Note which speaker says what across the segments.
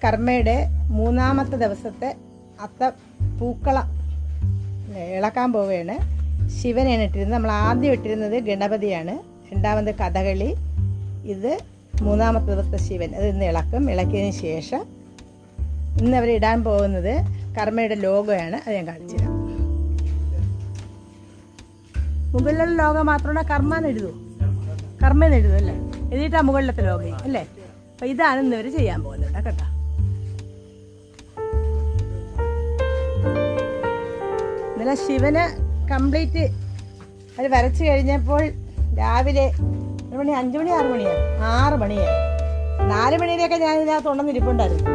Speaker 1: കർമ്മയുടെ മൂന്നാമത്തെ ദിവസത്തെ പൂക്കളം ഇളക്കാൻ പോവുകയാണ്. ശിവനെയാണ് ഇട്ടിരുന്നത്. നമ്മൾ ആദ്യം ഇട്ടിരുന്നത് ഗണപതിയാണ്, രണ്ടാമത് കഥകളി, ഇത് മൂന്നാമത്തെ ദിവസത്തെ ശിവൻ. അത് ഇന്ന് ഇളക്കും. ഇളക്കിയതിന് ശേഷം ഇന്ന് അവർ ഇടാൻ പോകുന്നത് കർമ്മയുടെ ലോഗോയാണ്. അത് ഞാൻ കാണിച്ചു തരാം. മുകളിലുള്ള ലോഗോ മാത്രമാണ് കർമ്മന്ന് എഴുതൂ, കർമ്മന്ന് എഴുതും അല്ലേ, എഴുതിയിട്ടാ മുകളിലത്തെ ലോഗോ അല്ലേ. അപ്പം ഇതാണ് ഇന്ന് ഇവർ ചെയ്യാൻ പോകുന്നത് കേട്ടോ. ഇന്നലെ ശിവന് കംപ്ലീറ്റ് അത് വരച്ച് കഴിഞ്ഞപ്പോൾ രാവിലെ 5 മണി 6 മണിയായി 6 മണിയായി. 4 മണിയിലൊക്കെ ഞാൻ ഇതിനകത്ത് ഉണ്ടെന്നിരിപ്പുണ്ടായിരുന്നു.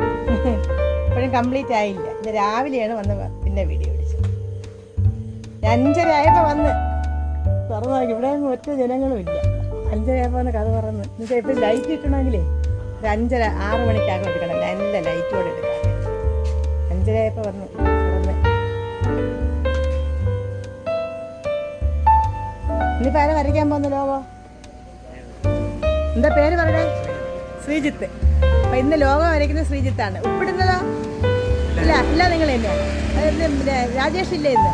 Speaker 1: ഇപ്പോഴും കംപ്ലീറ്റ് ആയില്ല. ഇത് രാവിലെയാണ് വന്ന് പിന്നെ വീഡിയോ പിടിച്ചത്. 5:30 ആയപ്പോൾ വന്ന് തുറന്നു നോക്കി. ഇവിടെ ഒറ്റ ജനങ്ങളും ഇല്ല. 5:30 ആയപ്പോൾ വന്ന് കഥ പറഞ്ഞു. എന്നുവെച്ചാൽ ഇപ്പം ലൈറ്റ് കിട്ടണമെങ്കിലേ 5:30 6 മണിക്കാകും എടുക്കണം. നല്ല ലൈറ്റോടെ എടുക്കാം. 5:30 ആയപ്പോൾ വന്ന് തുറന്ന്. ഇനിയിപ്പോൾ ആരെ വരയ്ക്കാൻ പോകുന്ന ലോഗോ? എന്താ പേര് പറയണേ? ശ്രീജിത്ത്. അപ്പം ഇന്ന് ലോഗോ വരയ്ക്കുന്നത് ശ്രീജിത്താണ്. ഉപ്പിടുന്നതോ? ഇല്ല നിങ്ങൾ തന്നെയാണ്. അത് രാജേഷ് ഇല്ല ഇന്ന്.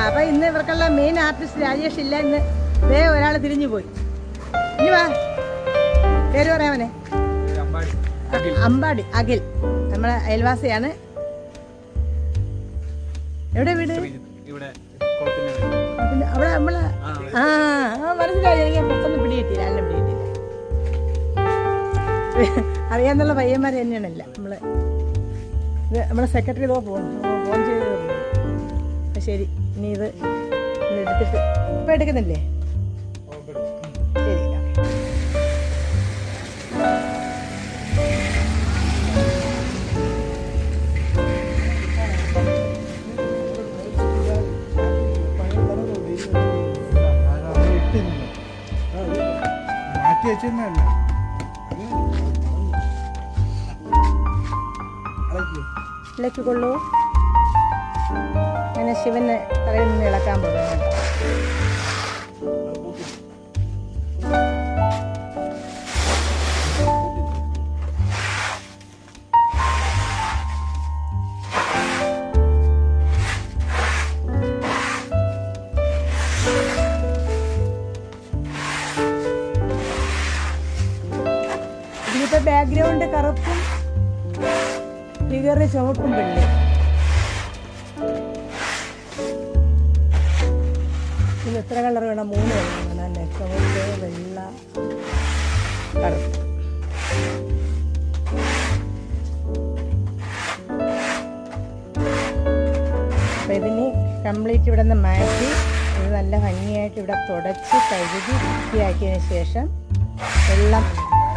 Speaker 1: അപ്പം ഇന്ന് ഇവർക്കുള്ള മെയിൻ ആർട്ടിസ്റ്റ് രാജേഷ് ഇല്ല. ഇന്ന് ദേ ഒരാൾ തിരിഞ്ഞു പോയി. ഇനി വാ, പേര് പറയാമനെ. അമ്പാടി അഖിൽ, നമ്മളെ അയൽവാസിയാണ്. എവിടെ വീട്? അവിടെ നമ്മള് മനസ്സിലായി. എനിക്ക് പെട്ടെന്ന് പിടികിട്ടില്ല, നല്ല പിടികിട്ടില്ല. അറിയാന്നുള്ള പയ്യന്മാർ തന്നെയാണല്ല നമ്മള്. ഇത് നമ്മളെ സെക്രട്ടറി ഇതോ ഫോൺ ചെയ്ത് അപ്പം ശരി. ഇനി ഇത് എടുത്തിട്ട് ഇപ്പം എടുക്കുന്നില്ലേ? ശരി. ഇളക്കിക്കൊള്ളൂ. അങ്ങനെ ശിവന് തലയിൽ നിന്ന് ഇളക്കാൻ പോകുന്നുണ്ട്. ഇതിലിപ്പോ ബാക്ക്ഗ്രൗണ്ട് കറുപ്പും ഫിഗറ് ചുവപ്പും വെള്ളി. ഇതിൽ എത്ര കളർ വേണം? 3 കളർ വേണം അല്ലേ? ചുവപ്പ്, വെള്ള, കറുപ്പ്. അപ്പം ഇതിന് കംപ്ലീറ്റ് ഇവിടെ നിന്ന് മാറ്റി ഇത് നല്ല ഭംഗിയായിട്ട് ഇവിടെ തുടച്ച് കഴുകി വൃത്തിയാക്കിയതിന് ശേഷം വെള്ളം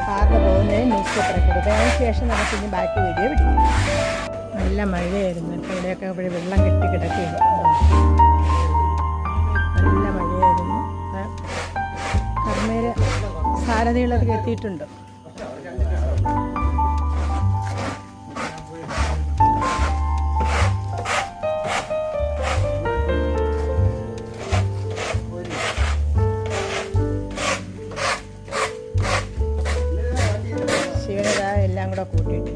Speaker 1: പാർന്ന് പോകുന്നതിന് ന്യൂസ് പേപ്പറൊക്കെ എടുക്കും. അതിന് ശേഷം നമുക്ക് ഇനി ബാക്കി വീഡിയോ പിടിക്കും. നല്ല മഴയായിരുന്നു. ഇപ്പോൾ ഇവിടെയൊക്കെ ഇവിടെ വെള്ളം കെട്ടി കിടക്കുകയാണ്. നല്ല മഴയായിരുന്നു. കർമ്മേര സാരഥികളൊക്കെ എത്തിയിട്ടുണ്ട്. എല്ലാം കൂടെ കൂട്ടിയിട്ട്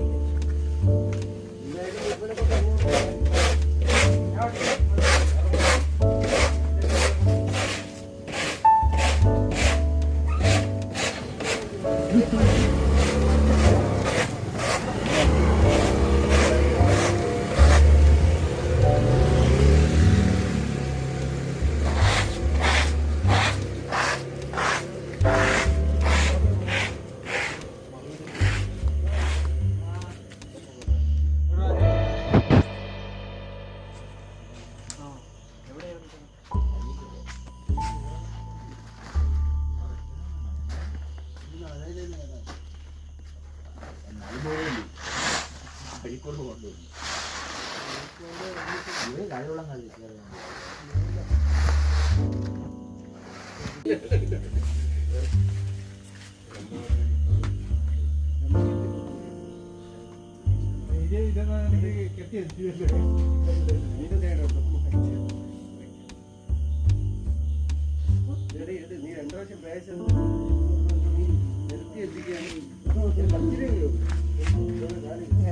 Speaker 1: നീ 2 പ്രാവശ്യം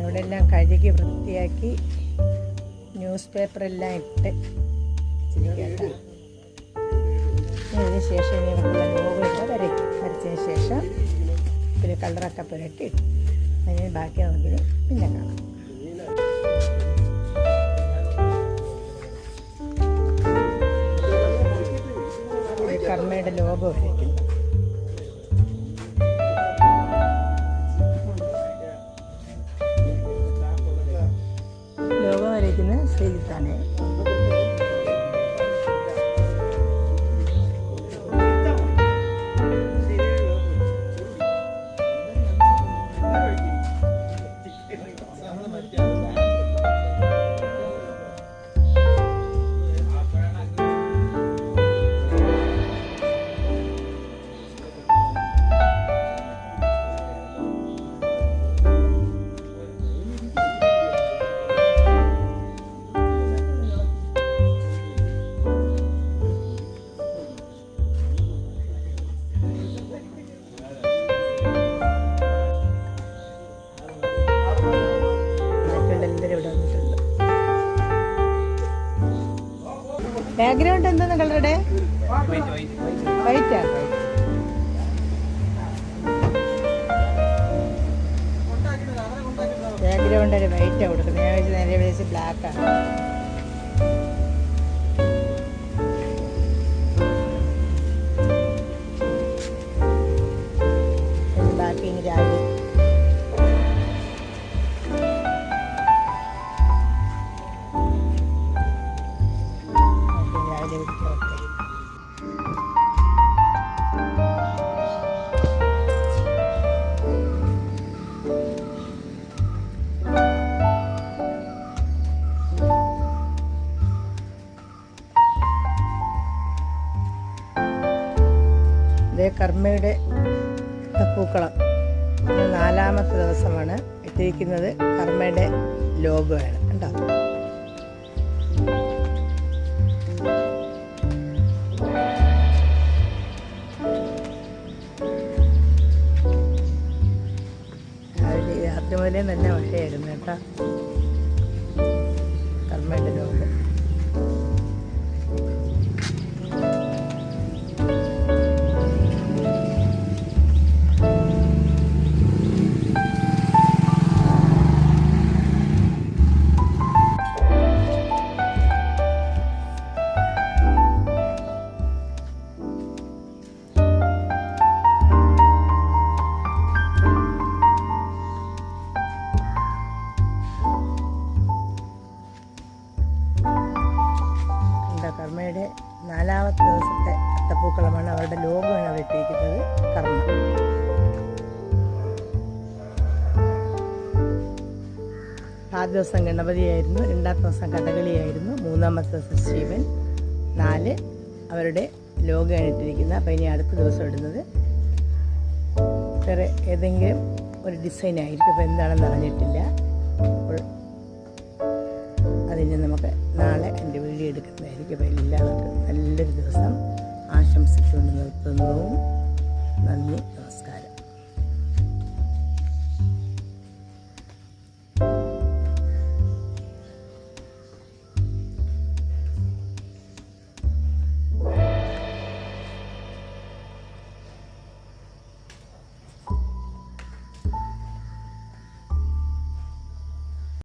Speaker 1: അവിടെ എല്ലാം കഴുകി വൃത്തിയാക്കി ന്യൂസ് പേപ്പറെല്ലാം ഇട്ട് വെച്ചിരിക്കട്ടെ. അതിന് ശേഷം ഇനി നമുക്കുള്ള ലോഗോ ഇട്ട് വരച്ചതിന് ശേഷം പിന്നെ കളറൊക്കെ പുരട്ടി അതിന് ബാക്കി നമുക്കിനി പിന്നെ കാണാം. കർമ്മയുടെ ലോഗോ വരയ്ക്കുന്നു. ലോഗോ വരയ്ക്കുന്ന ശ്രീജിത്താണ്. ബാക്ക്ഗ്രൗണ്ട് എന്താണ് കളറുടെ? വൈറ്റാണ്. ബാക്ക്ഗ്രൗണ്ട് ഒരു വൈറ്റാണ് കൊടുക്കുന്നത്. ഞാൻ വെച്ച് നേരെ വിളിച്ച് ബ്ലാക്കാണ്. ബാക്കി ഇനി രാവിലെ കർമ്മയുടെ പൂക്കളം 4ാമത്തെ ദിവസമാണ് ഇട്ടിരിക്കുന്നത്. കർമ്മയുടെ ലോഗോയാണ് കണ്ടോ. രാത്രി മുതലേ തന്നെ മഴയായിരുന്നു കേട്ടോ. കർമ്മയുടെ ലോഗോ കർമ്മയുടെ 4ാമത്തെ ദിവസത്തെ അത്തപ്പൂക്കളമാണ്. അവരുടെ ലോഗോയാണ് അവിടെ ഇട്ടിരിക്കുന്നത്. കർമ്മ ആദ്യ ദിവസം ഗണപതിയായിരുന്നു, 2ാമത്തെ ദിവസം കഥകളിയായിരുന്നു, 3ാമത്തെ ദിവസം ശിവൻ, 4 അവരുടെ ലോഗോയാണ് ഇട്ടിരിക്കുന്നത്. അപ്പോൾ ഇനി അടുത്ത ദിവസം ഇടുന്നത് വേറെ ഏതെങ്കിലും ഒരു ഡിസൈൻ ആയിരിക്കും. അപ്പോൾ എന്താണെന്ന് അറിഞ്ഞിട്ടില്ല. അപ്പോൾ അതിന് നമുക്ക് നാളെ എൻ്റെ വീഡിയോ എടുക്കുന്നതായിരിക്കും. അപ്പോൾ എല്ലാവർക്കും നല്ലൊരു ദിവസം ആശംസിച്ചുകൊണ്ട് നിർത്തുന്നു. നന്ദി.